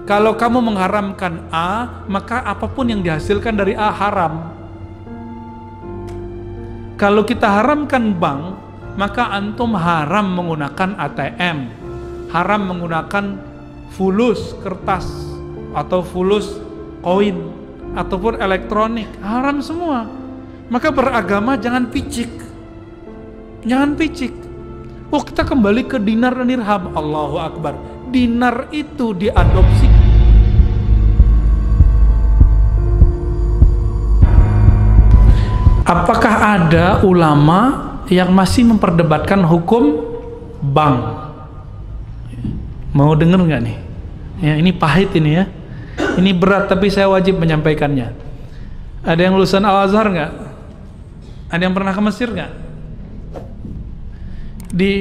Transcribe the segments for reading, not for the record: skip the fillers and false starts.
Kalau kamu mengharamkan A, maka apapun yang dihasilkan dari A haram. Kalau kita haramkan bank, maka antum haram menggunakan ATM, haram menggunakan fulus kertas atau fulus koin ataupun elektronik, haram semua. Maka beragama jangan picik, jangan picik. Oh, kita kembali ke dinar dan dirham. Allahu Akbar. Dinar itu diadopsi. Apakah ada ulama yang masih memperdebatkan hukum bank? Mau denger nggak nih? Ya, ini pahit ini ya. Ini berat tapi saya wajib menyampaikannya. Ada yang lulusan Al-Azhar nggak? Ada yang pernah ke Mesir nggak? Di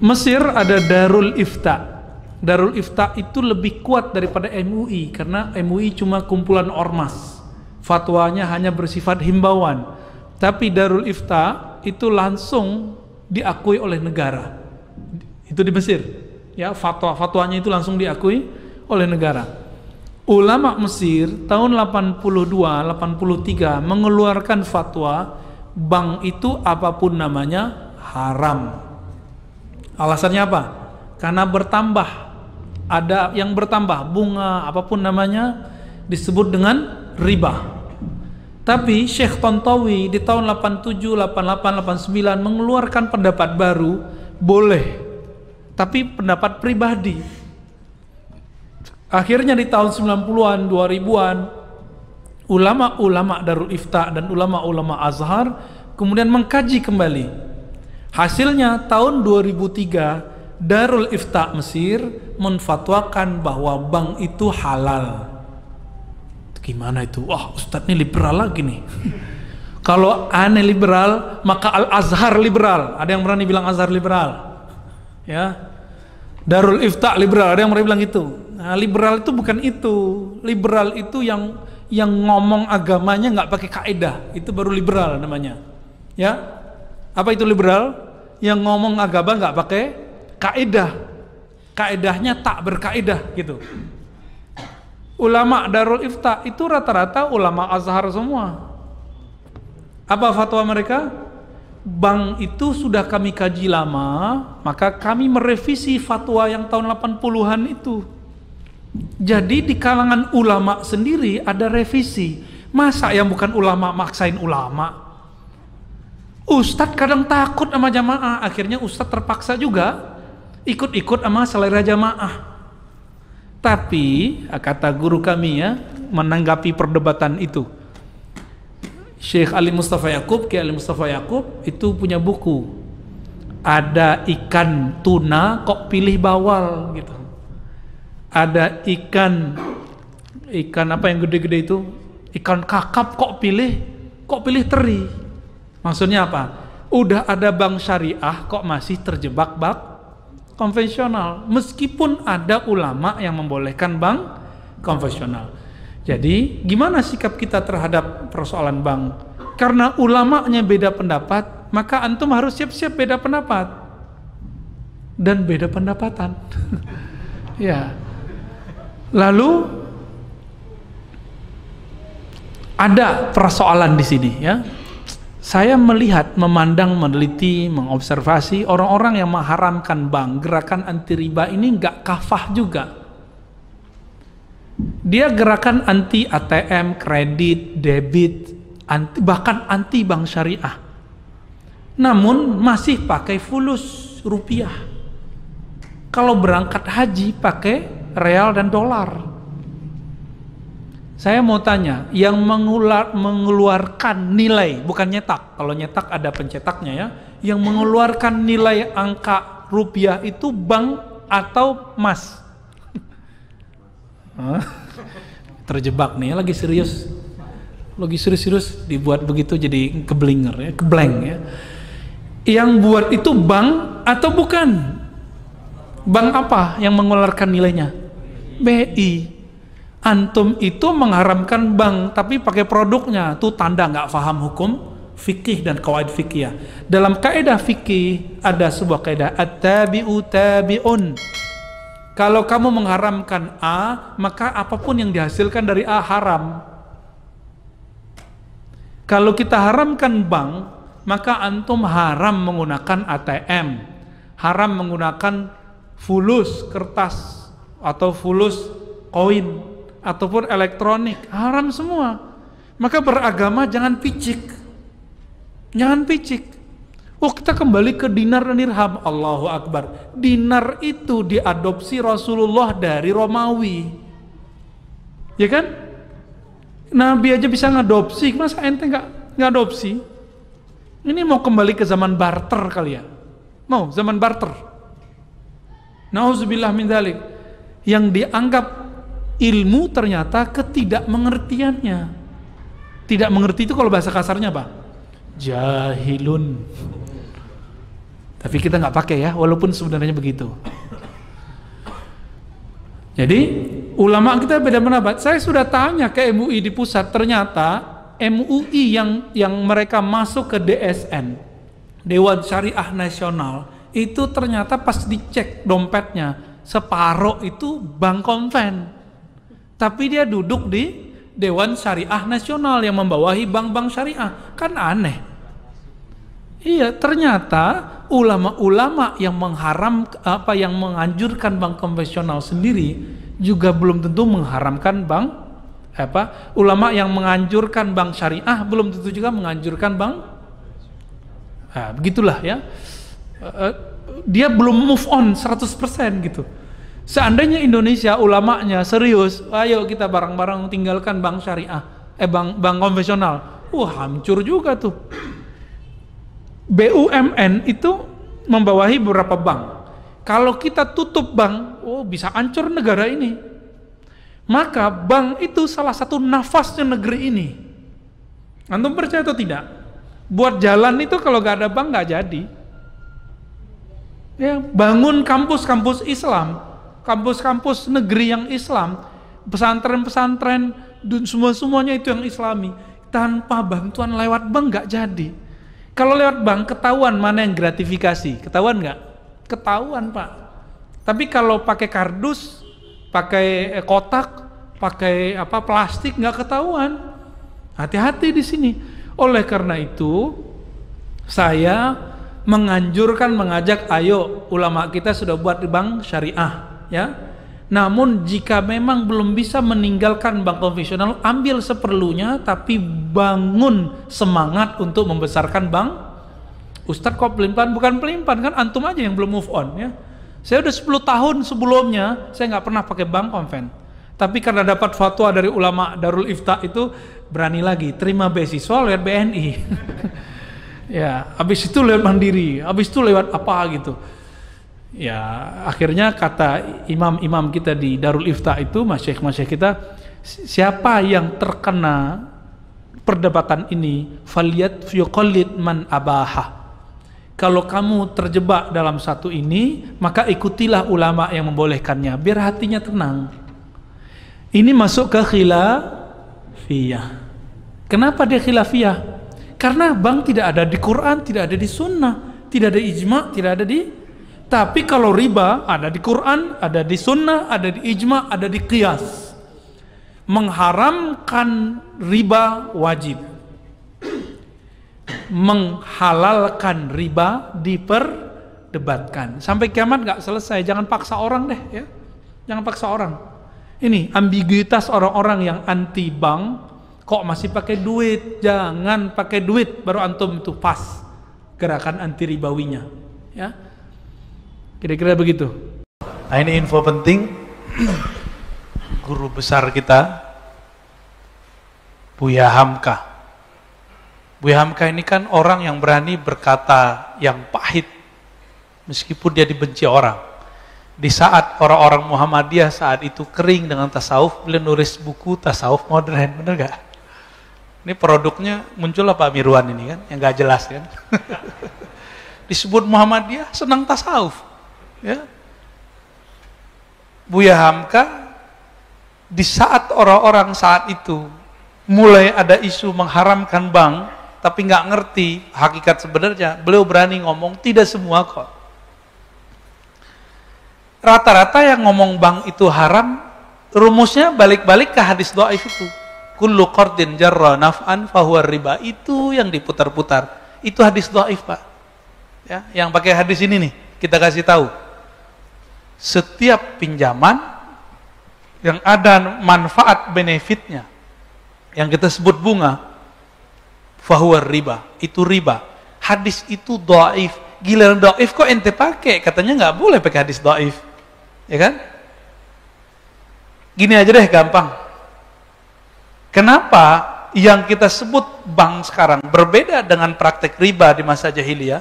Mesir ada Darul Ifta. Darul Ifta itu lebih kuat daripada MUI karena MUI cuma kumpulan ormas. Fatwanya hanya bersifat himbauan. Tapi Darul Ifta itu langsung diakui oleh negara. Itu di Mesir. Ya, fatwanya itu langsung diakui oleh negara. Ulama Mesir tahun 82-83 mengeluarkan fatwa bank itu apapun namanya haram. Alasannya apa? Karena bertambah, ada yang bertambah, bunga apapun namanya disebut dengan riba. Tapi Syekh Tontowi di tahun 87, 88, 89 mengeluarkan pendapat baru, boleh, tapi pendapat pribadi. Akhirnya di tahun 90-an, 2000-an, ulama-ulama Darul Ifta dan ulama-ulama Azhar kemudian mengkaji kembali. Hasilnya tahun 2003 Darul Ifta Mesir menfatwakan bahwa bank itu halal. Gimana itu? Wah, Ustadz ini liberal lagi nih. Kalau aneh liberal, maka Al-Azhar liberal. Ada yang berani bilang Azhar liberal? Ya. Darul Ifta liberal, ada yang berani bilang itu. Nah, liberal itu bukan itu. Liberal itu yang ngomong agamanya nggak pakai kaidah, itu baru liberal namanya. Ya. Apa itu liberal? Yang ngomong agama nggak pakai kaidah. Kaidahnya tak berkaidah gitu. Ulama Darul Ifta itu rata-rata ulama Azhar semua. Apa fatwa mereka? Bank itu sudah kami kaji lama, maka kami merevisi fatwa yang tahun 80-an itu. Jadi di kalangan ulama sendiri ada revisi. Masa yang bukan ulama maksain ulama? Ustadz kadang takut sama jamaah, akhirnya Ustadz terpaksa juga ikut-ikut sama selera jamaah. Tapi kata guru kami ya, menanggapi perdebatan itu, Syekh Ali Mustafa Yaqub, Kiai Ali Mustafa Yaqub itu punya buku. Ada ikan tuna kok pilih bawal gitu. Ada ikan apa yang gede-gede itu? Ikan kakap kok pilih teri. Maksudnya apa? Udah ada bank syariah kok masih terjebak bank konvensional, meskipun ada ulama yang membolehkan bank konvensional. Jadi gimana sikap kita terhadap persoalan bank? Karena ulamanya beda pendapat, maka antum harus siap-siap beda pendapat dan beda pendapatan. Ya. Lalu ada persoalan di sini ya. Saya melihat, memandang, meneliti, mengobservasi orang-orang yang mengharamkan bank, gerakan anti riba ini nggak kafah juga. Dia gerakan anti ATM, kredit, debit, bahkan anti bank syariah. Namun masih pakai fulus rupiah. Kalau berangkat haji pakai real dan dolar. Saya mau tanya, yang mengeluarkan nilai, bukan nyetak, kalau nyetak ada pencetaknya ya, yang mengeluarkan nilai angka rupiah itu bank atau emas? Terjebak nih, lagi serius dibuat begitu jadi keblinger ya, keblank ya. Yang buat itu bank atau bukan? Bank apa yang mengeluarkan nilainya? BI. Antum itu mengharamkan bank tapi pakai produknya, tuh tanda nggak paham hukum fikih dan qawaid fikih. Dalam kaidah fikih ada sebuah kaidah at-tabi'u tabi'un. Kalau kamu mengharamkan A, maka apapun yang dihasilkan dari A haram. Kalau kita haramkan bank, maka antum haram menggunakan ATM, haram menggunakan fulus kertas atau fulus koin ataupun elektronik, haram semua. Maka beragama jangan picik. Jangan picik. Oh, kita kembali ke dinar dan dirham. Allahu Akbar. Dinar itu diadopsi Rasulullah dari Romawi. Ya kan? Nabi aja bisa ngadopsi, masa ente nggak ngadopsi? Ini mau kembali ke zaman barter kali ya? Mau zaman barter? Nauzubillah min dzalik. Yang dianggap ilmu ternyata ketidakmengertiannya. Tidak mengerti itu kalau bahasa kasarnya apa? Jahilun. Tapi kita nggak pakai ya, walaupun sebenarnya begitu. Jadi ulama kita beda pendapat. Saya sudah tanya ke MUI di pusat, ternyata MUI yang mereka masuk ke DSN, Dewan Syariah Nasional, itu ternyata pas dicek dompetnya separuh itu bank konven, tapi dia duduk di Dewan Syariah Nasional yang membawahi bank-bank syariah. Kan aneh. Iya, ternyata ulama-ulama yang yang menganjurkan bank konvensional sendiri juga belum tentu mengharamkan bank ulama yang menganjurkan bank syariah belum tentu juga menganjurkan bank. Nah, begitulah ya. Dia belum move on 100% gitu. Seandainya Indonesia ulamanya serius, ayo kita bareng-bareng tinggalkan bank syariah, bank konvensional. Hancur juga tuh. BUMN itu membawahi beberapa bank. Kalau kita tutup bank, bisa hancur negara ini. Maka bank itu salah satu nafasnya negeri ini. Antum percaya atau tidak? Buat jalan itu kalau gak ada bank gak jadi. Ya, bangun kampus-kampus Islam, kampus-kampus negeri yang Islam, pesantren-pesantren, semuanya itu yang Islami. Tanpa bantuan lewat bank gak jadi. Kalau lewat bank ketahuan mana yang gratifikasi, ketahuan nggak? Ketahuan Pak. Tapi kalau pakai kardus, pakai kotak, pakai plastik nggak ketahuan. Hati-hati di sini. Oleh karena itu, saya mengajak, ayo ulama kita sudah buat di bank syariah, ya. Namun jika memang belum bisa meninggalkan bank konvensional, ambil seperlunya, tapi bangun semangat untuk membesarkan bank. Ustadz kok pelin-pelan? Bukan pelin-pelan, kan antum aja yang belum move on ya. Saya udah 10 tahun sebelumnya, saya nggak pernah pakai bank konven. Tapi karena dapat fatwa dari ulama Darul Ifta itu, berani lagi, terima beasiswa lewat BNI. Ya, habis itu lewat Mandiri, habis itu lewat apa gitu. Ya, akhirnya kata imam-imam kita di Darul Ifta itu, masyayikh kita, siapa yang terkena perdebatan ini, faliyat yuqallid man abaha. Kalau kamu terjebak dalam satu ini, maka ikutilah ulama yang membolehkannya, biar hatinya tenang. Ini masuk ke khilafiyah. Kenapa dia khilafiyah? Karena bank tidak ada di Quran, tidak ada di sunnah, tidak ada ijma, tidak ada di. Tapi kalau riba ada di Quran, ada di sunnah, ada di ijma, ada di qiyas. Mengharamkan riba wajib. Menghalalkan riba diperdebatkan. Sampai kiamat nggak selesai. Jangan paksa orang deh ya. Jangan paksa orang. Ini ambiguitas orang-orang yang anti bank, kok masih pakai duit. Jangan pakai duit baru antum itu pas gerakan anti ribawinya ya. Kira-kira begitu. Nah, ini info penting. Guru besar kita Buya Hamka. Buya Hamka ini kan orang yang berani berkata yang pahit meskipun dia dibenci orang. Di saat orang-orang Muhammadiyah saat itu kering dengan tasawuf, beliau nulis buku tasawuf modern, bener gak? Ini produknya muncul Pak Mirwan ini kan, yang gak jelas kan. Disebut Muhammadiyah senang tasawuf. Ya. Buya Hamka di saat orang-orang saat itu mulai ada isu mengharamkan bank, tapi nggak ngerti hakikat sebenarnya, beliau berani ngomong tidak semua kok. rata-rata yang ngomong bank itu haram, rumusnya balik-balik ke hadis dhaif itu. Kullu qardin jarra naf'an fahuwa riba. Itu yang diputar-putar. Itu hadis dhaif, Pak. Ya, yang pakai hadis ini nih, kita kasih tahu. Setiap pinjaman yang ada manfaat benefitnya, yang kita sebut bunga, fahuwa riba. Itu riba. Hadis itu dhaif. Giliran dhaif kok ente pakai? Katanya nggak boleh pakai hadis dhaif. Ya kan? Gini aja deh gampang. Kenapa yang kita sebut bank sekarang berbeda dengan praktek riba di masa jahiliyah?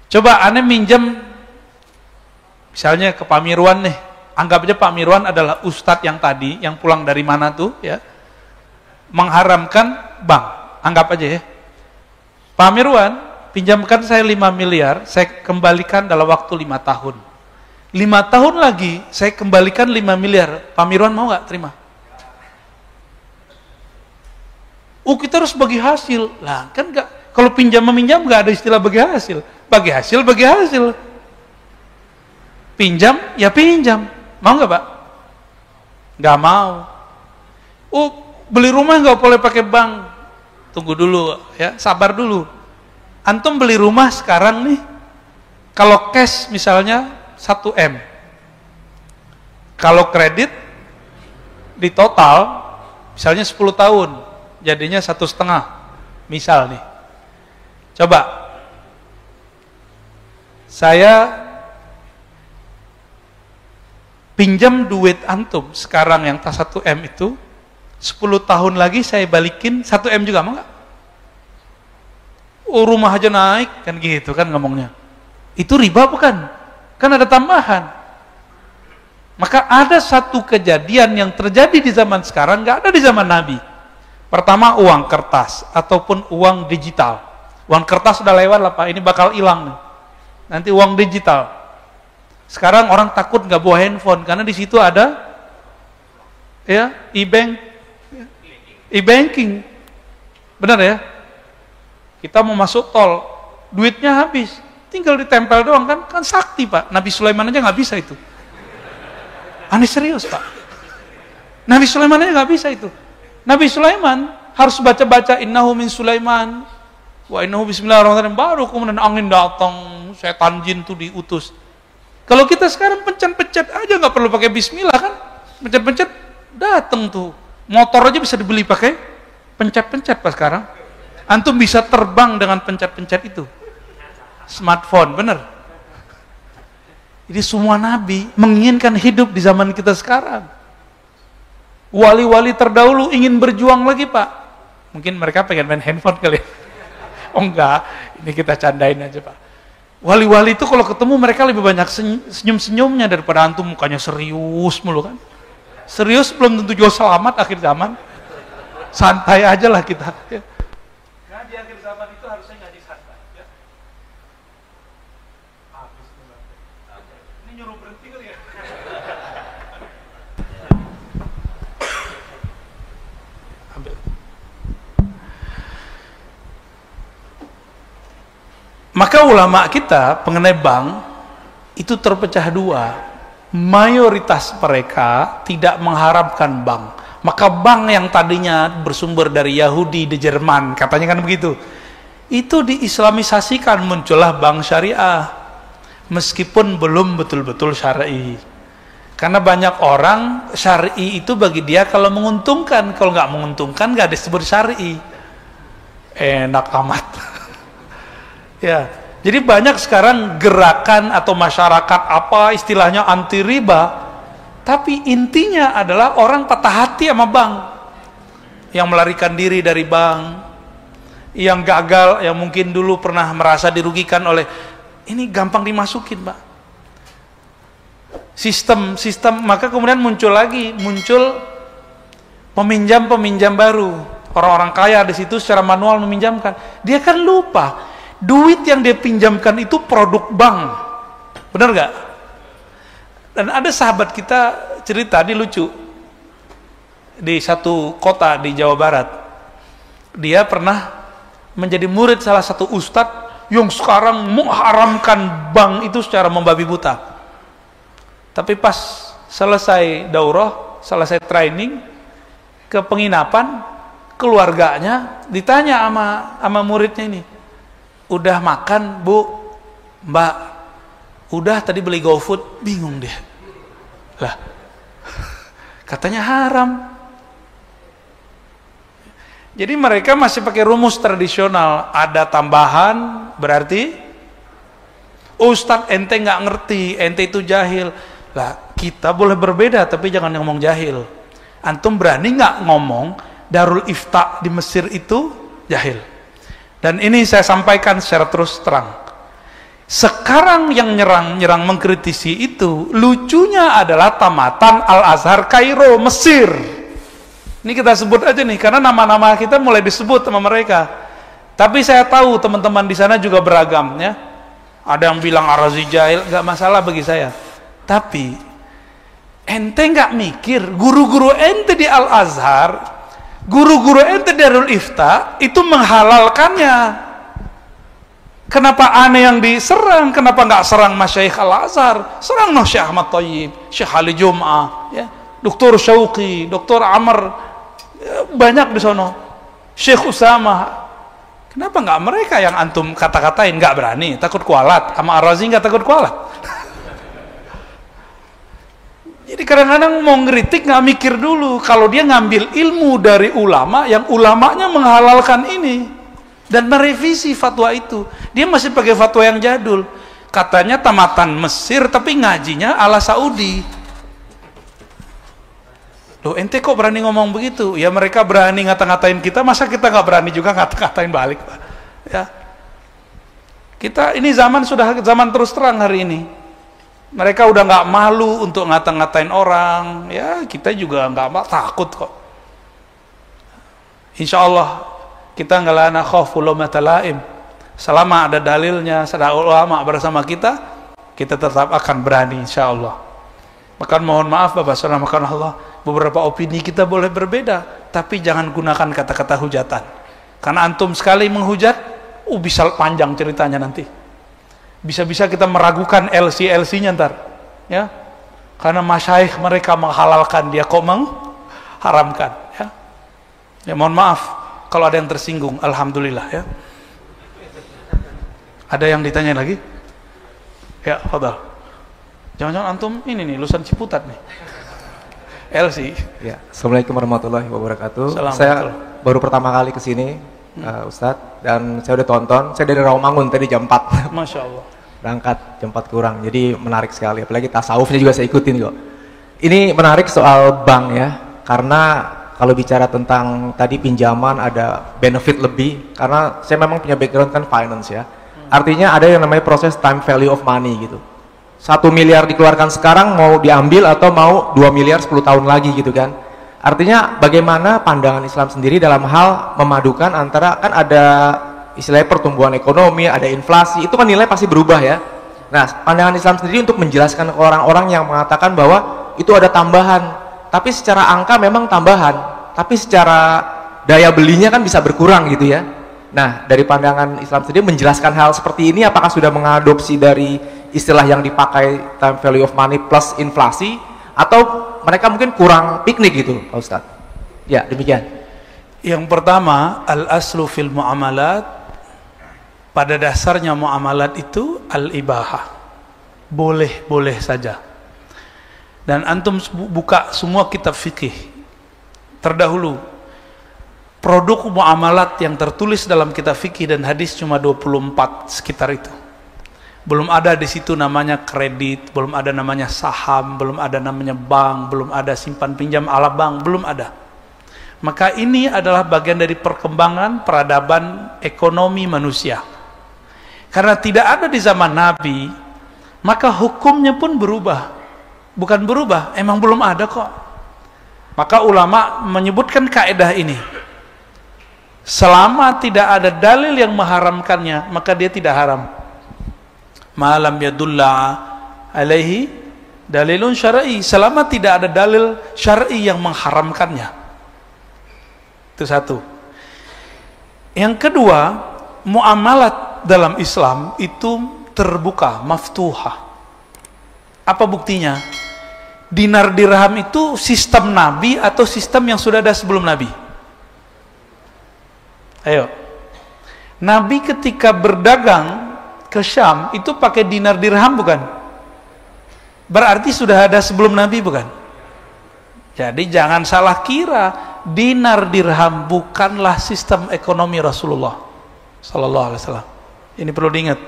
Coba aneh minjem misalnya ke Pak Mirwan nih. Anggap aja Pak Mirwan adalah ustadz yang tadi, yang pulang dari mana tuh ya, mengharamkan bank. Anggap aja ya. Pak Mirwan, pinjamkan saya 5 miliar, saya kembalikan dalam waktu 5 tahun. 5 tahun lagi, saya kembalikan 5 miliar. Pak Mirwan mau nggak terima? Kita harus bagi hasil. Lah, kan nggak, kalau pinjam meminjam nggak ada istilah bagi hasil. Bagi hasil, bagi hasil. Pinjam, ya pinjam. Mau nggak, Pak? Nggak mau. Beli rumah nggak boleh pakai bank. Tunggu dulu, ya, sabar dulu. Antum beli rumah sekarang nih, kalau cash misalnya 1 M. Kalau kredit di total misalnya 10 tahun, jadinya 1,5. Misal nih. Coba saya pinjam duit antum sekarang yang tas 1 M itu, 10 tahun lagi saya balikin 1 M juga, mau nggak? Rumah aja naik, kan gitu kan ngomongnya. Itu riba bukan? Kan ada tambahan. Maka ada satu kejadian yang terjadi di zaman sekarang, nggak ada di zaman Nabi. Pertama, uang kertas ataupun uang digital. Uang kertas sudah lewat lah, Pak, ini bakal hilang nih. Nanti uang digital. Sekarang orang takut nggak bawa handphone karena di situ ada ya e-banking. Benar ya? Kita mau masuk tol, duitnya habis, tinggal ditempel doang, kan sakti, Pak. Nabi Sulaiman aja nggak bisa itu. Aneh serius, Pak. Nabi Sulaiman aja nggak bisa itu. Nabi Sulaiman harus baca-baca innahu min Sulaiman wa innahu bismillahirrahmanirrahim, baru kemudian angin datang, setan jin tuh diutus. Kalau kita sekarang pencet-pencet aja, nggak perlu pakai bismillah kan, pencet-pencet datang tuh. Motor aja bisa dibeli pakai pencet-pencet Pak sekarang. Antum bisa terbang dengan pencet-pencet itu. Smartphone, bener. Jadi semua nabi menginginkan hidup di zaman kita sekarang. Wali-wali terdahulu ingin berjuang lagi, Pak. Mungkin mereka pengen main handphone kali ya. Oh enggak, ini kita candain aja, Pak. Wali-wali itu kalau ketemu mereka lebih banyak senyum-senyumnya daripada antum mukanya serius mulu kan. Serius belum tentu juga selamat akhir zaman. Santai aja lah kita. Nah, di akhir zaman itu harusnya ngaji santai. Ya. Ini nyuruh berhenti kali ya. Ambil. Maka ulama kita mengenai bank itu terpecah dua. Mayoritas mereka tidak mengharapkan bank. Maka bank yang tadinya bersumber dari Yahudi di Jerman, katanya kan begitu, itu diislamisasikan, muncullah bank syariah, meskipun belum betul-betul syar'i. Karena banyak orang syar'i itu bagi dia kalau menguntungkan, kalau nggak menguntungkan nggak disebut syar'i. Enak amat. Ya, jadi banyak sekarang gerakan atau masyarakat apa istilahnya anti riba. Tapi intinya adalah orang patah hati sama bank, yang melarikan diri dari bank, yang gagal, yang mungkin dulu pernah merasa dirugikan oleh ini, gampang dimasukin, Pak. Sistem, maka kemudian muncul peminjam baru, orang-orang kaya di situ secara manual meminjamkan. Dia kan lupa duit yang dia pinjamkan itu produk bank, benar nggak? Dan ada sahabat kita cerita, ini lucu, di satu kota di Jawa Barat, dia pernah menjadi murid salah satu ustadz yang sekarang mengharamkan bank itu secara membabi buta. Tapi pas selesai daurah, selesai training, ke penginapan, keluarganya ditanya sama muridnya ini, udah makan bu, mbak? Udah, tadi beli GoFood. Bingung dia, lah katanya haram. Jadi mereka masih pakai rumus tradisional, ada tambahan berarti Ustadz ente nggak ngerti, ente itu jahil. Lah kita boleh berbeda tapi jangan ngomong jahil. Antum berani nggak ngomong Darul Ifta di Mesir itu jahil? Dan ini saya sampaikan secara terus terang. Sekarang yang nyerang mengkritisi itu, lucunya adalah tamatan Al-Azhar Kairo, Mesir. Ini kita sebut aja nih, karena nama-nama kita mulai disebut sama mereka. Tapi saya tahu teman-teman di sana juga beragam, ya. Ada yang bilang Ar-Razi jahil, nggak masalah bagi saya. Tapi ente nggak mikir, guru-guru ente di Al-Azhar, guru-guru ente di Darul Ifta itu menghalalkannya. Kenapa aneh yang diserang? Kenapa nggak serang Masyaikh Al-Azhar? Serang no Syekh Ahmad Thayyib, Syekh Ali Jum'ah, ya, Dr. Syauqi, Dr. Amr, banyak di sono, Syekh Usama. Kenapa nggak mereka yang antum kata-katain? Nggak berani, takut kualat. Sama Ar-Razi nggak takut kualat. Jadi kadang-kadang mau ngeritik nggak mikir dulu. Kalau dia ngambil ilmu dari ulama yang ulamanya menghalalkan ini dan merevisi fatwa itu, dia masih pakai fatwa yang jadul. Katanya tamatan Mesir tapi ngajinya ala Saudi. Loh, ente kok berani ngomong begitu? Ya mereka berani ngata-ngatain kita, masa kita nggak berani juga ngata-ngatain balik, Pak? Ya, kita ini sudah zaman terus terang hari ini. Mereka udah nggak malu untuk ngata-ngatain orang, ya kita juga nggak takut kok. Insya Allah kita nggak lana khawfu laumata laim. Selama ada dalilnya, ada ulama bersama kita tetap akan berani, insya Allah. Bahkan mohon maaf Bapak Saudara, Allah, beberapa opini kita boleh berbeda, tapi jangan gunakan kata-kata hujatan. Karena antum sekali menghujat, bisa panjang ceritanya nanti. Bisa-bisa kita meragukan LC-nya ntar, ya. Karena masyaikh mereka menghalalkan, dia kok mengharamkan, ya. Ya mohon maaf kalau ada yang tersinggung, alhamdulillah, ya. Ada yang ditanya lagi? Ya, fadhal. Jangan-jangan antum ini nih lulusan Ciputat nih. LC. Ya, Assalamualaikum warahmatullahi wabarakatuh. Saya baru pertama kali ke sini, Ustadz, dan saya udah tonton. Saya dari Rawamangun tadi jam 4. Masya Allah. Berangkat jam 4 kurang, jadi menarik sekali. Apalagi tasawufnya juga saya ikutin kok. Ini menarik soal bank ya, karena kalau bicara tentang tadi pinjaman ada benefit lebih, karena saya memang punya background kan finance ya. Artinya ada yang namanya proses time value of money gitu. 1 miliar dikeluarkan sekarang mau diambil atau mau 2 miliar 10 tahun lagi gitu kan. Artinya bagaimana pandangan Islam sendiri dalam hal memadukan antara, kan ada istilahnya pertumbuhan ekonomi, ada inflasi, itu kan nilai pasti berubah ya. Nah, pandangan Islam sendiri untuk menjelaskan ke orang-orang yang mengatakan bahwa itu ada tambahan, tapi secara angka memang tambahan, tapi secara daya belinya kan bisa berkurang gitu ya. Nah, dari pandangan Islam sendiri menjelaskan hal seperti ini, apakah sudah mengadopsi dari istilah yang dipakai time value of money plus inflasi, atau mereka mungkin kurang piknik gitu, Pak Ustadz? Ya, demikian. Yang pertama, al-aslu fil muamalat, pada dasarnya muamalat itu al-ibahah, boleh-boleh saja. Dan antum buka semua kitab fikih terdahulu, produk muamalat yang tertulis dalam kitab fikih dan hadis cuma 24 sekitar itu. Belum ada di situ namanya kredit, belum ada namanya saham, belum ada namanya bank, belum ada simpan pinjam ala bank, belum ada. Maka ini adalah bagian dari perkembangan peradaban ekonomi manusia. Karena tidak ada di zaman Nabi, maka hukumnya pun berubah. Bukan berubah, emang belum ada kok. Maka ulama menyebutkan kaidah ini. Selama tidak ada dalil yang mengharamkannya, maka dia tidak haram. Malam yadulla alaihi dalilun syar'i, selama tidak ada dalil syar'i yang mengharamkannya. Itu satu. Yang kedua, muamalat dalam Islam itu terbuka, maftuhah. Apa buktinya? Dinar dirham itu sistem Nabi atau sistem yang sudah ada sebelum Nabi? Ayo. Nabi ketika berdagang ke Syam itu pakai dinar dirham bukan? Berarti sudah ada sebelum Nabi bukan? Jadi jangan salah kira, dinar dirham bukanlah sistem ekonomi Rasulullah sallallahu alaihi wasallam. Ini perlu diingat.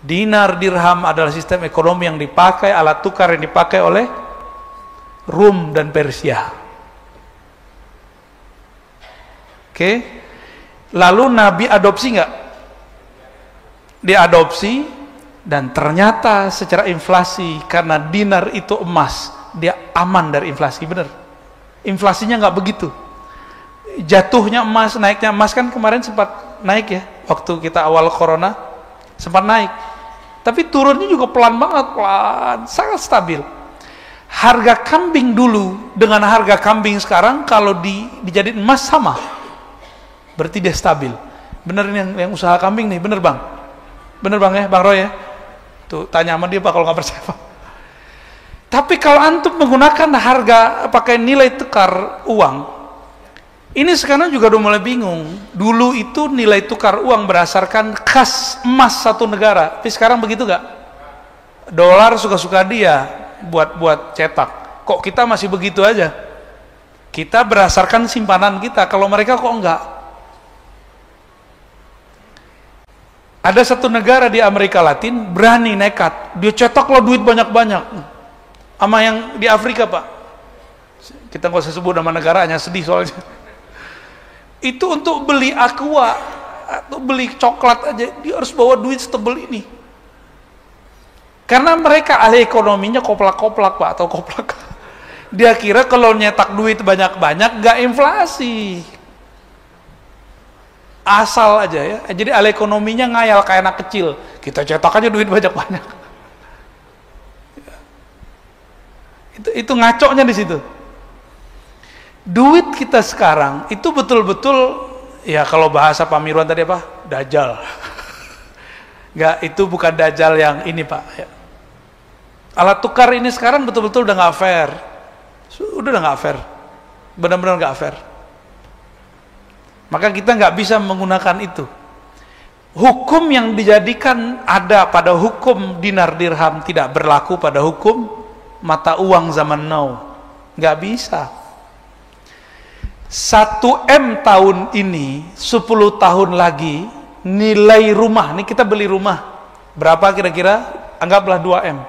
Dinar dirham adalah sistem ekonomi yang dipakai, alat tukar yang dipakai oleh Rum dan Persia. Oke. Lalu Nabi adopsi nggak? Diadopsi, dan ternyata secara inflasi, karena dinar itu emas, dia aman dari inflasi, bener. Inflasinya nggak begitu. Jatuhnya emas, naiknya emas kan kemarin sempat naik ya, waktu kita awal corona sempat naik. Tapi turunnya juga pelan banget, pelan, sangat stabil. Harga kambing dulu dengan harga kambing sekarang kalau dijadiin emas sama, berarti dia stabil. Bener ini yang usaha kambing nih, bener bang? Bener bang ya, Bang Roy ya? Tuh tanya sama dia pak kalau nggak percaya. Tapi kalau antum menggunakan harga pakai nilai tukar uang, ini sekarang juga udah mulai bingung. Dulu itu nilai tukar uang berdasarkan kas emas satu negara, tapi sekarang begitu gak? Dolar suka-suka dia buat cetak. Kok kita masih begitu aja? Kita berdasarkan simpanan kita, kalau mereka kok enggak? Ada satu negara di Amerika Latin berani nekat, dia cetaklah duit banyak-banyak. Sama yang di Afrika pak, kita nggak usah sebut nama negaranya, sedih soalnya. Itu untuk beli aqua atau beli coklat aja dia harus bawa duit setebel ini, karena mereka ahli ekonominya koplak-koplak pak, atau koplak. Dia kira kalau nyetak duit banyak-banyak nggak inflasi, asal aja ya. Jadi ahli ekonominya ngayal kayak anak kecil, kita cetak aja duit banyak-banyak. Itu ngaconya di situ. Duit kita sekarang itu betul-betul ya, kalau bahasa Pak Mirwan tadi apa? Dajjal. Enggak, itu bukan dajjal yang ini pak ya. Alat tukar ini sekarang betul-betul udah nggak fair. Udah nggak fair, benar-benar nggak fair. Maka kita nggak bisa menggunakan itu. Hukum yang dijadikan ada pada hukum dinar dirham tidak berlaku pada hukum mata uang zaman now. Nggak bisa. 1 M tahun ini, 10 tahun lagi nilai rumah, ini kita beli rumah berapa kira-kira? Anggaplah 2 M.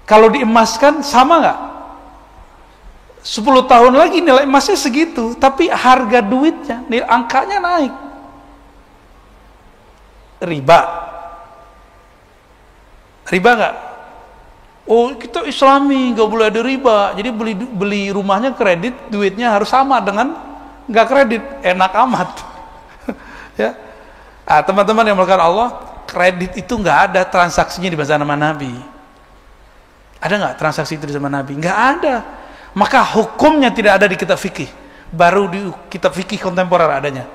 Kalau diemaskan sama nggak? 10 tahun lagi nilai emasnya segitu, tapi harga duitnya, nilai angkanya naik. Riba nggak? Oh kita Islami, nggak boleh ada riba, jadi beli rumahnya kredit, duitnya harus sama dengan nggak kredit, enak amat. Ya, teman-teman yang melakukan Allah, kredit itu nggak ada transaksinya di zaman Nabi. Ada nggak transaksi itu di zaman Nabi? Nggak ada. Maka hukumnya tidak ada di kitab fikih, baru di kitab fikih kontemporer adanya.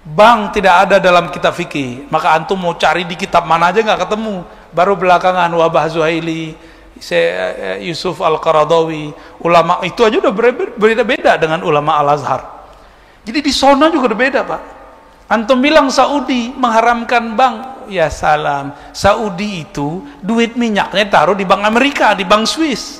Bank tidak ada dalam kitab fikih, maka antum mau cari di kitab mana aja nggak ketemu. Baru belakangan Wabah Zuhaili, Yusuf Al-Qaradawi, ulama itu aja udah berbeda-beda dengan ulama Al-Azhar. Jadi di zona juga udah beda pak. Antum bilang Saudi mengharamkan bank, ya salam. Saudi itu duit minyaknya taruh di bank Amerika, di bank Swiss.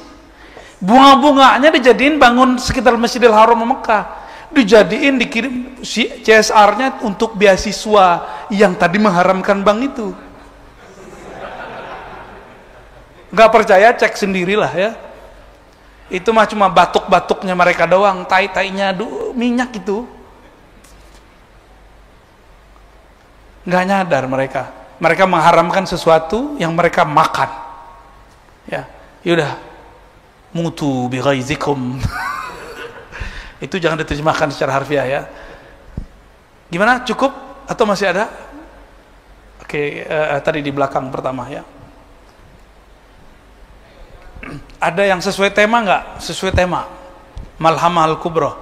Bunga-bunganya dijadiin bangun sekitar Masjidil Haram Mekah. Dijadiin, dikirim CSR-nya untuk beasiswa yang tadi mengharamkan bank itu. Nggak percaya, cek sendirilah ya. Itu mah cuma batuk-batuknya mereka doang, tai-tainya minyak itu. Nggak nyadar mereka. Mereka mengharamkan sesuatu yang mereka makan. Ya, yaudah. Mutu bi ghaizikum. Itu jangan diterjemahkan secara harfiah ya. Gimana? Cukup atau masih ada? Oke, tadi di belakang pertama ya. Ada yang sesuai tema nggak? Sesuai tema. Malhamah al-kubra.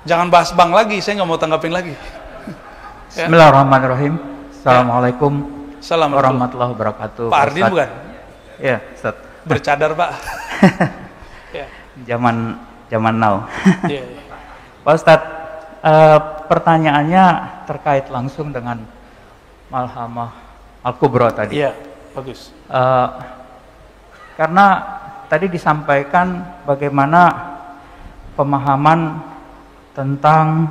Jangan bahas bank lagi, saya nggak mau tanggapin lagi. Ya. Bismillahirrahmanirrahim. Assalamualaikum Warahmatullahi wabarakatuh. Pak Ardin bukan? Ya, Ustaz. Bercadar, Pak. Ya. Zaman now. Ya, ya. Pak Ustaz, pertanyaannya terkait langsung dengan Malhamah Al-Kubra tadi. Iya, bagus. Karena tadi disampaikan bagaimana pemahaman tentang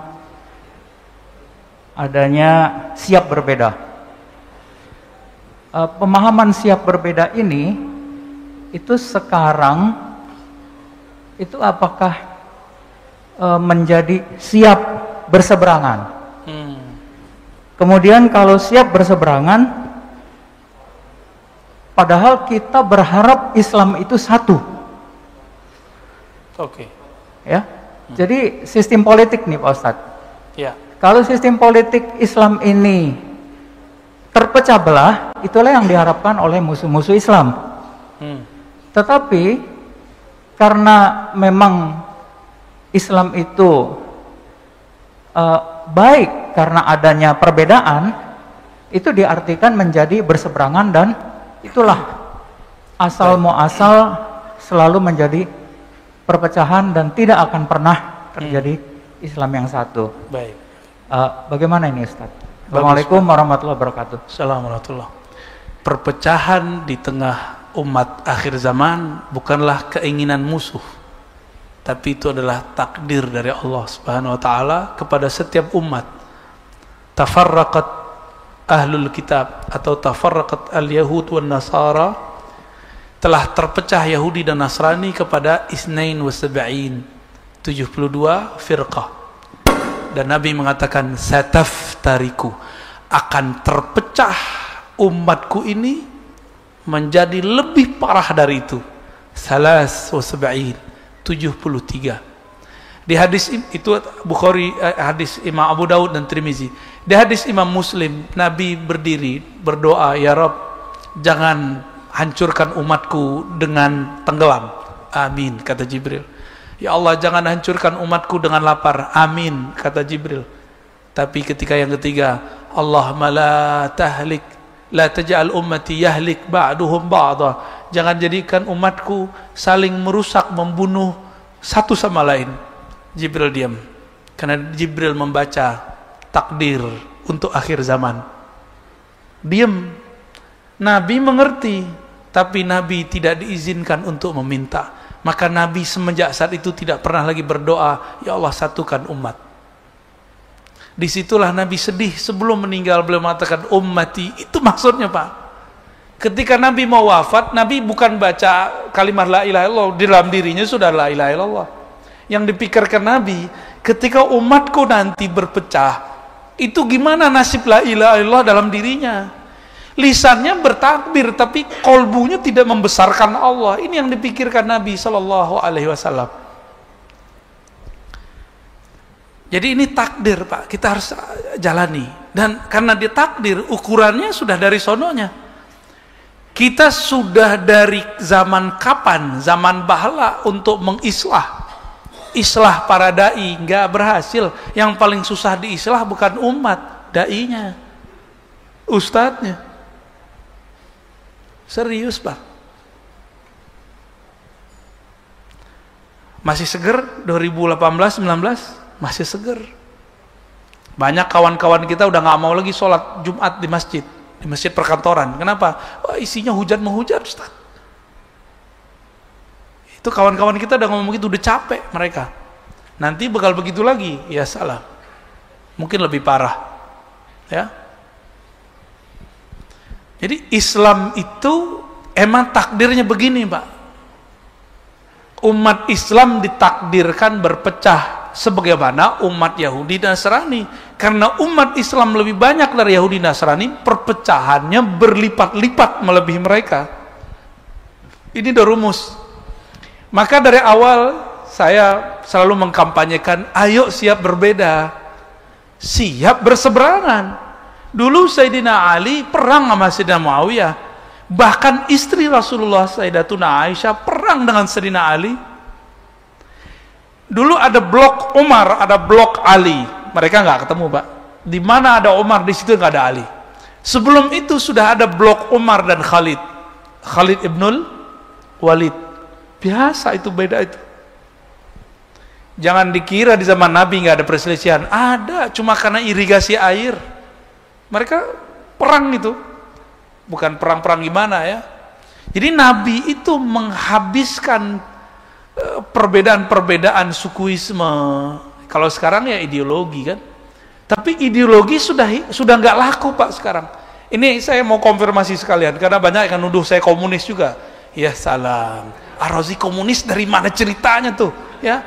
adanya siap berbeda. Pemahaman siap berbeda ini itu sekarang itu apakah menjadi siap berseberangan? Kemudian kalau siap berseberangan, padahal kita berharap Islam itu satu. Oke. Ya. Jadi sistem politik nih Pak Ustadz. Ya. Kalau sistem politik Islam ini terpecah belah, itulah yang diharapkan oleh musuh-musuh Islam. Tetapi karena memang Islam itu baik karena adanya perbedaan, itu diartikan menjadi berseberangan, dan itulah asal muasal selalu menjadi perpecahan dan tidak akan pernah terjadi Islam yang satu. Baik. Bagaimana ini Ustaz? Assalamualaikum warahmatullahi wabarakatuh. Assalamualaikum. Perpecahan di tengah umat akhir zaman bukanlah keinginan musuh, tapi itu adalah takdir dari Allah Subhanahu wa taala kepada setiap umat. Tafarraqat ahlul kitab atau tafarraqat al-yahud wan nasara, telah terpecah Yahudi dan Nasrani kepada isnain wa sab'in, 72 firqah. Dan Nabi mengatakan sataftariku, akan terpecah umatku ini menjadi lebih parah dari itu, salas wa sab'in, 73. Di hadis itu Bukhari, hadis Imam Abu Daud dan Tirmizi. Di hadis Imam Muslim, Nabi berdiri berdoa, ya Rabb, jangan hancurkan umatku dengan tenggelam. Amin, kata Jibril. Ya Allah, jangan hancurkan umatku dengan lapar. Amin, kata Jibril. Tapi ketika yang ketiga, Allahumma la tahlik, la taj'al ummati yahlik ba'duhum ba'da. Jangan jadikan umatku saling merusak, membunuh satu sama lain. Jibril diam, karena Jibril membaca takdir untuk akhir zaman. Diam. Nabi mengerti, tapi Nabi tidak diizinkan untuk meminta. Maka Nabi semenjak saat itu tidak pernah lagi berdoa, ya Allah satukan umat. Disitulah Nabi sedih. Sebelum meninggal beliau mengatakan ummati. Itu maksudnya Pak. Ketika Nabi mau wafat, Nabi bukan baca kalimat la ilaha illallah, di dalam dirinya sudah la ilaha illallah. Yang dipikirkan Nabi, ketika umatku nanti berpecah, itu gimana nasib la ilaha illallah dalam dirinya. Lisannya bertakbir, tapi kolbunya tidak membesarkan Allah. Ini yang dipikirkan Nabi SAW. Jadi ini takdir Pak, kita harus jalani. Dan karena dia takdir, ukurannya sudah dari sononya. Kita sudah dari zaman kapan, zaman bahala untuk mengislah. Islah para da'i nggak berhasil. Yang paling susah diislah bukan umat, da'inya, ustadznya. Serius Pak. Masih seger 2018-19, masih seger. Banyak kawan-kawan kita udah nggak mau lagi sholat Jumat di masjid perkantoran. Kenapa? Wah, isinya hujan menghujat Ustaz. Itu kawan-kawan kita udah ngomong gitu, udah capek mereka. Nanti bakal begitu lagi, ya salah. Mungkin lebih parah. Ya. Jadi Islam itu emang takdirnya begini, Pak. Umat Islam ditakdirkan berpecah sebagaimana umat Yahudi dan Nasrani. Karena umat Islam lebih banyak dari Yahudi dan Nasrani, perpecahannya berlipat-lipat melebihi mereka. Ini udah rumus. Maka dari awal saya selalu mengkampanyekan, ayo siap berbeda, siap berseberangan. Dulu Sayyidina Ali perang sama Sayyidina Muawiyah. Bahkan istri Rasulullah Sayyidatuna Aisyah perang dengan Sayyidina Ali. Dulu ada blok Umar, ada blok Ali. Mereka nggak ketemu, Pak. Di mana ada Umar, di situ nggak ada Ali. Sebelum itu sudah ada blok Umar dan Khalid. Khalid ibnul Walid. Biasa itu, beda itu. Jangan dikira di zaman Nabi nggak ada perselisihan. Ada, cuma karena irigasi air. Mereka perang itu. Bukan perang-perang gimana ya. Jadi Nabi itu menghabiskan perbedaan-perbedaan sukuisme. Kalau sekarang ya ideologi kan. Tapi ideologi sudah nggak laku, Pak, sekarang. Ini saya mau konfirmasi sekalian karena banyak yang nuduh saya komunis juga. Ya salam. Ar-Razi komunis dari mana ceritanya tuh, ya?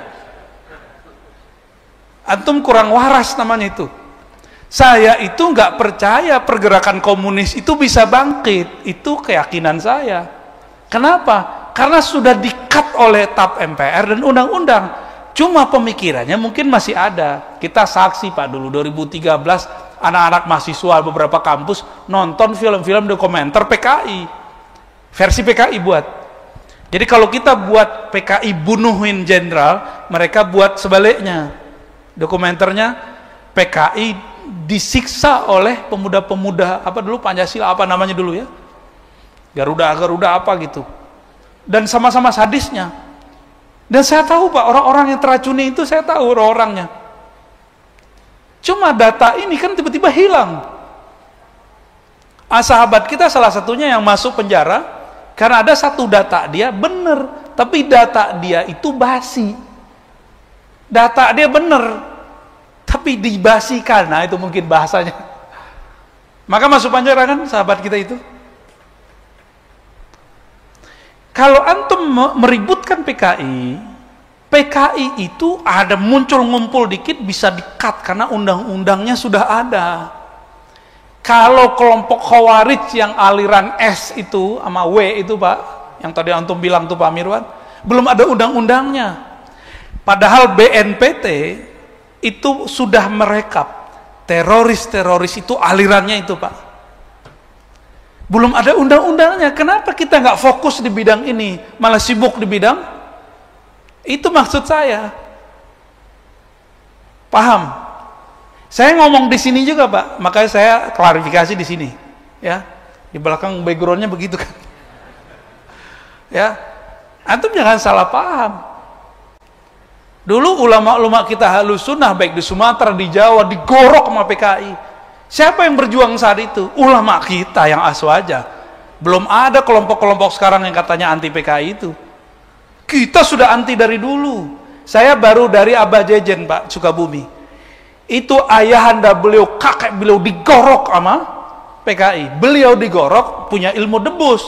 Antum kurang waras namanya itu. Saya itu nggak percaya pergerakan komunis itu bisa bangkit. Itu keyakinan saya. Kenapa? Karena sudah di-cut oleh TAP MPR dan undang-undang. Cuma pemikirannya mungkin masih ada. Kita saksi, Pak, dulu 2013 anak-anak mahasiswa beberapa kampus nonton film-film dokumenter PKI. Versi PKI buat. Jadi kalau kita buat PKI bunuhin jenderal, mereka buat sebaliknya. Dokumenternya PKI disiksa oleh pemuda-pemuda apa dulu Pancasila, apa namanya dulu ya? Garuda apa gitu. Dan sama-sama sadisnya. Dan saya tahu, Pak, orang-orang yang teracuni itu saya tahu orang-orangnya. Cuma data ini kan tiba-tiba hilang. Sahabat kita salah satunya yang masuk penjara karena ada satu data dia benar, tapi data dia itu basi. Data dia benar, tapi dibasikan. Nah, itu mungkin bahasanya. Maka masuk penjara kan sahabat kita itu. Kalau antum meributkan PKI, PKI itu ada muncul ngumpul dikit bisa di-cut karena undang-undangnya sudah ada. Kalau kelompok Khawarij yang aliran S itu sama W itu, Pak, yang tadi antum bilang tuh Pak Mirwan, belum ada undang-undangnya. Padahal BNPT itu sudah merekap teroris-teroris itu alirannya itu, Pak. Belum ada undang-undangnya. Kenapa kita nggak fokus di bidang ini, malah sibuk di bidang itu? Maksud saya, paham? Saya ngomong di sini juga, Pak, makanya saya klarifikasi di sini, ya. Di belakang backgroundnya begitu kan, ya. Antum jangan salah paham. Dulu ulama-ulama kita Ahlus Sunnah baik di Sumatera, di Jawa, digorok sama PKI. Siapa yang berjuang saat itu? Ulama kita yang aswaja. Belum ada kelompok-kelompok sekarang yang katanya anti PKI itu. Kita sudah anti dari dulu. Saya baru dari Abah Jejen, Pak, Sukabumi. Itu ayahanda beliau, kakek beliau digorok sama PKI. Beliau digorok, punya ilmu debus.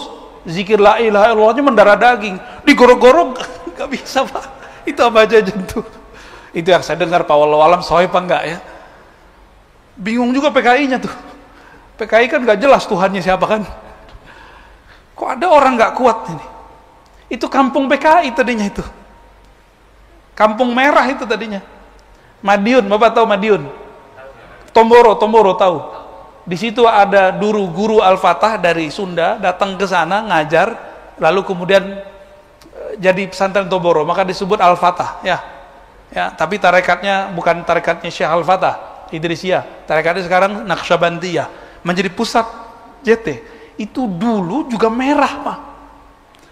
Zikir la ilaha illallahnya mendarah daging. Digorok-gorok, gak bisa, Pak. Itu Abah Jejen tuh. Itu yang saya dengar, Pak, wallahu alam sahih apa enggak ya. Bingung juga PKI-nya tuh. PKI kan gak jelas Tuhannya siapa kan. Kok ada orang gak kuat ini? Itu kampung PKI tadinya itu. Kampung merah itu tadinya. Madiun, Bapak tahu Madiun? Tomboro tahu. Di situ ada dulu guru Al-Fatah dari Sunda datang ke sana ngajar, lalu kemudian jadi pesantren Tomboro, maka disebut Al-Fatah, ya. Ya, tapi tarekatnya bukan tarekatnya Syekh Al-Fatah Idrisiyah, tarekatnya sekarang Naqsyabandiyah, menjadi pusat JT. Itu dulu juga merah, Pak.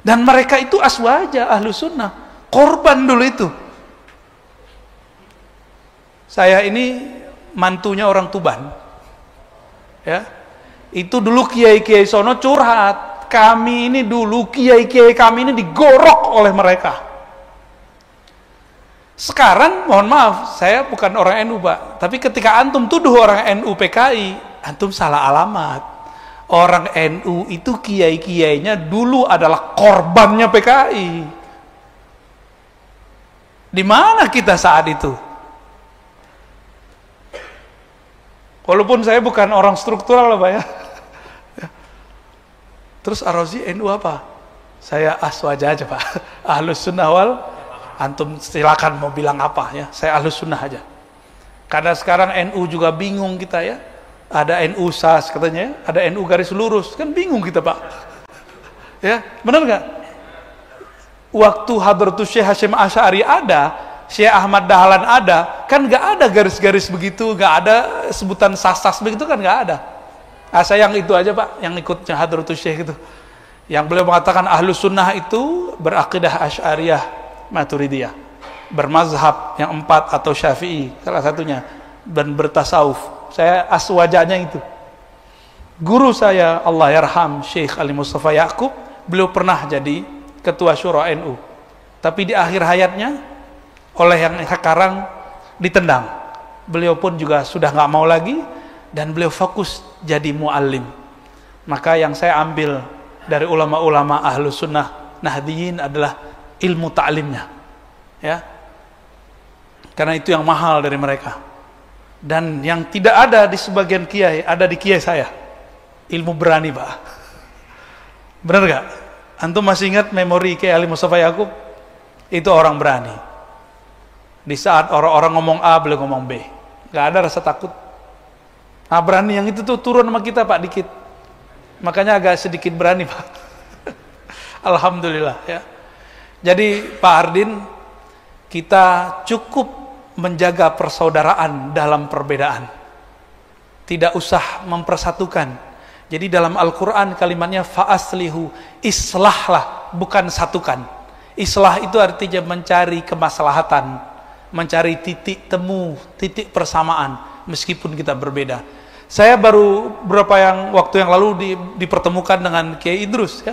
Dan mereka itu aswaja Ahlus Sunnah, korban dulu itu. Saya ini mantunya orang Tuban, ya. Itu dulu kiai-kiai sono curhat, kami ini dulu kiai-kiai kami ini digorok oleh mereka. Sekarang mohon maaf, saya bukan orang NU, Pak, tapi ketika antum tuduh orang NU PKI, antum salah alamat. Orang NU itu kiai-kiainya dulu adalah korbannya PKI. Di mana kita saat itu? Walaupun saya bukan orang struktural, Pak, ya. Terus Ar-Razi NU apa? Saya aswaja aja, Pak. Ahlus Sunnah wal, antum silakan mau bilang apa ya. Saya Ahlus Sunnah aja. Karena sekarang NU juga bingung kita ya. Ada NU SAS katanya, ada NU garis lurus. Kan bingung kita, Pak. Ya, benar nggak? Waktu Hadratus Syekh Hasyim Asy'ari ada, Syekh Ahmad Dahlan ada, kan nggak ada garis-garis begitu, nggak ada sebutan sas-sas begitu kan nggak ada. Nah, saya yang itu aja Pak, yang ikut Hadratus Syekh itu. Yang beliau mengatakan Ahlus Sunnah itu berakidah Asy'ariyah Maturidiyah, bermazhab yang 4 atau Syafi'i salah satunya, dan bertasawuf. Saya aswajanya itu. Guru saya Allah yarham Syekh Ali Mustafa Yaqub, beliau pernah jadi ketua syura NU. Tapi di akhir hayatnya oleh yang sekarang ditendang. Beliau pun juga sudah nggak mau lagi dan beliau fokus jadi muallim. Maka yang saya ambil dari ulama-ulama Ahlus Sunnah Nahdiyin adalah ilmu ta'limnya. Ya. Karena itu yang mahal dari mereka. Dan yang tidak ada di sebagian kiai, ada di kiai saya. Ilmu berani, Pak. Benar gak? Antum masih ingat memori Kiai Ali Mustafa Yaqub? Itu orang berani. Di saat orang-orang ngomong A, beliau ngomong B. Gak ada rasa takut. Nah, berani yang itu tuh turun sama kita, Pak, dikit. Makanya agak sedikit berani, Pak. Alhamdulillah, ya. Jadi, Pak Hardin, kita cukup menjaga persaudaraan dalam perbedaan. Tidak usah mempersatukan. Jadi dalam Al-Quran kalimatnya fa'aslihu, islahlah, bukan satukan. Islah itu artinya mencari kemaslahatan, mencari titik temu, titik persamaan, meskipun kita berbeda. Saya baru waktu yang lalu dipertemukan dengan Kiai Idrus, ya,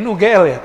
NUGL, ya.